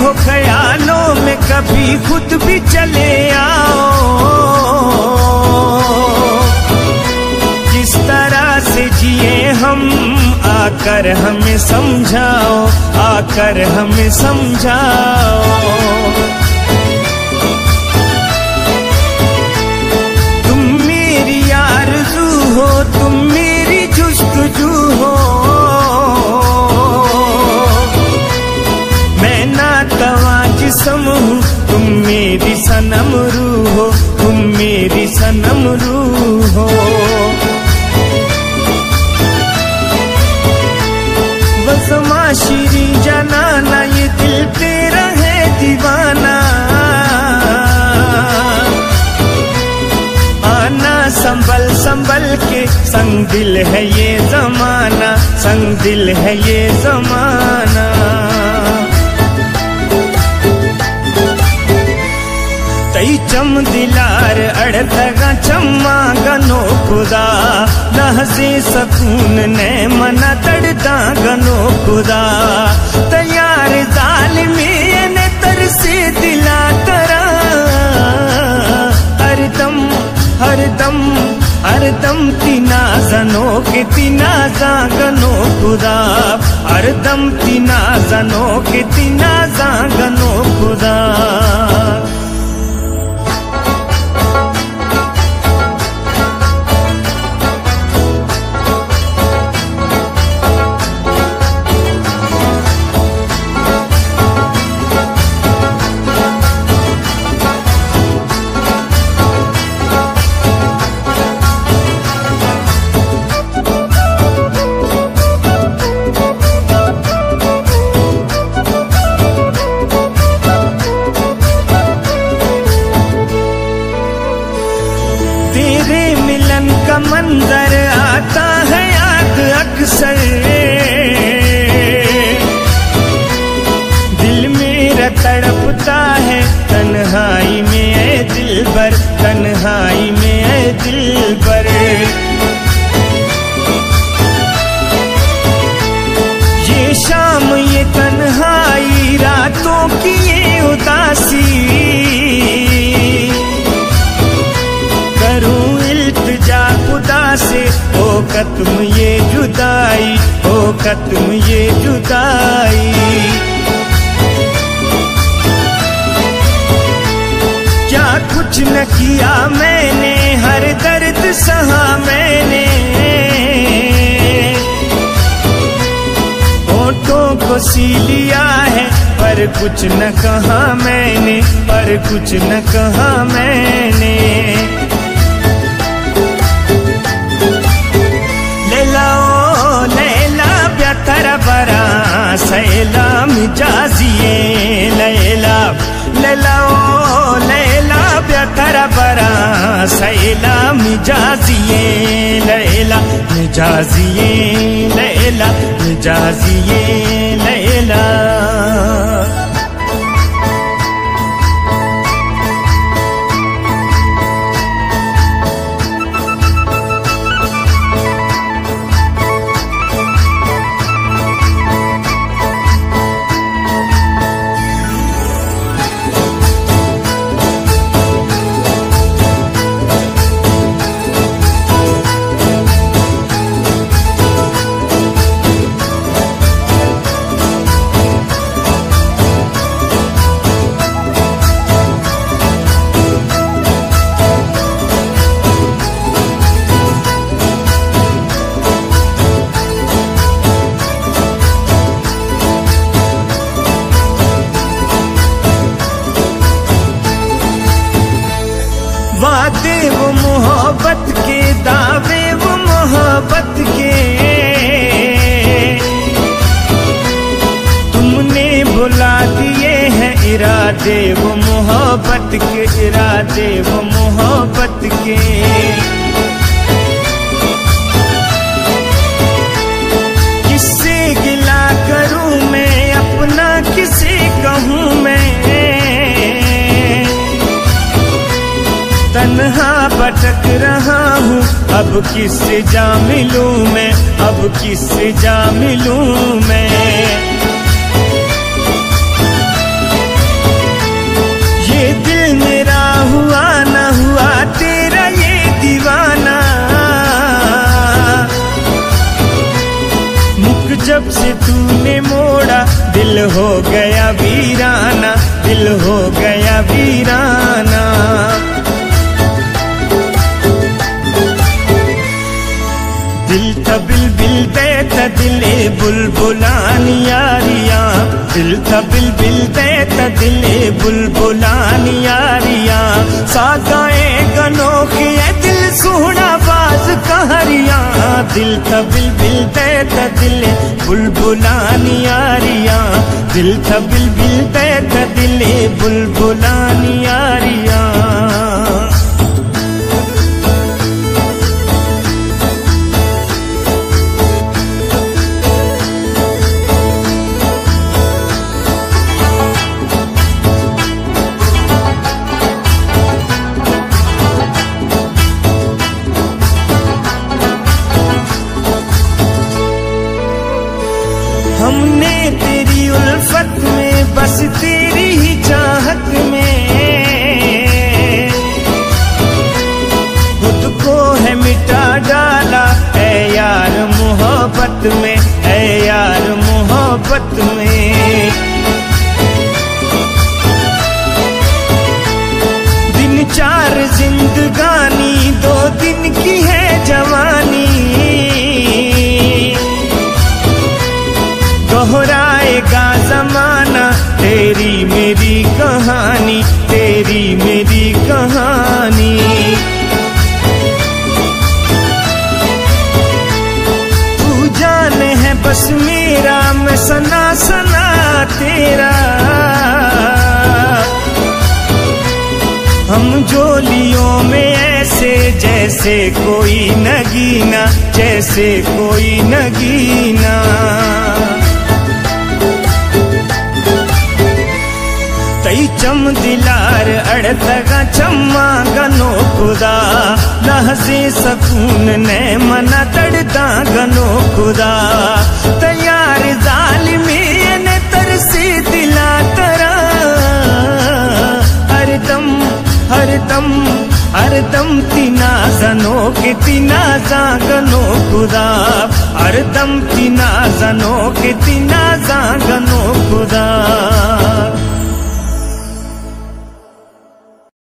हो ख्यालों में, कभी खुद भी चले आओ। किस तरह से जिए हम, आकर हमें समझाओ, आकर हमें समझाओ। तुम मेरी आरज़ू हो, तुम मेरी जुस्तजू हो, मैं नातवा जिस्म हूँ, तुम मेरी सनम रूह हो, तुम मेरी सनम रूह हो। बज़मा शीरी जनाना, ये दिल तेरा है दीवाना। आना संभल संभल के, संग दिल है ये जमाना, संग दिल है ये जमाना। तई चम दिलार अड़तगा चम्मा गनो खुदा, लहज़े सकून ने मना तड़दा गनो खुदा। तैयार ज़ालिमी ने तरसे दिला तरा, हरदम हरदम हरदम तीना जनो के तीना जागनो खुदा, हरदम तीना जनो के तीना जागनो खुदा। मंजर आता है याद अक्सर, दिल मेरा तड़पता है तन्हाई में ऐ दिलबर, तन्हाई में ऐ दिलबर। ये शाम ये तन्हाई, रातों की ये उदासी, करूं इल्तिजा खुदा से, हो खत्म ये जुदाई, हो खत्म ये जुदाई। क्या कुछ न किया मैंने, हर दर्द सहा मैंने, होठों को सी लिया है, पर कुछ न कहा मैंने, पर कुछ न कहा मैंने। बरा सैला मिजाजिए लैला, लैला ओ लैला प्यारा बरा सैला मिजाजिए लैला, मिजाजिए लैला, मिजाजिए लैला। वादे वो मोहब्बत के, दावे वो मोहब्बत के, तुमने भुला दिए हैं इरादे वो मोहब्बत के, इरादे वो मोहब्बत के। किससे गिला करूं मैं अपना, किसे कहूं मैं, तन्हा भटक रहा हूँ, अब किससे जा मिलूं मैं, अब किससे जा मिलूं मैं। दिल हो गया वीराना, दिल हो गया वीराना। दिल था बिलबिल दे था दिले बुलबुलान यारिया, दिल था बिलबिल दे था दिले बुलबुलान यारिया। सागाए गनों की दिल सुहना बाज कहरिया, दिल था बिलबिल दे था दिले बुलबुलान यारिया, दिल था बिलबिल दे था दिले बुलबुलान यारिया। हमने तेरी उल्फत में बस तेरी ही चाहत में खुद को है मिटा डाला है यार मोहब्बत में, है यार मोहब्बत में। दिन चार जिंदगानी 2 दिन की है जवानी, दोहराएगा जमाना तेरी मेरी कहानी, तेरी मेरी कहानी। तू जाने है बस मेरा, मैं सना सना तेरा। हम जोलियों में ऐसे जैसे कोई नगीना, जैसे कोई नगीना। तई चम दिलार अड़तगा चम्मा गनो खुदा, लहजे सकून ने मना तड़ता गनो खुदा। तैयार जालिमी ने तरसी दिला तरा, हरदम हरदम हरदम तीना जनो के तीना जागनो खुदा, हरदम तीना जनो के तीना जागनो खुदा।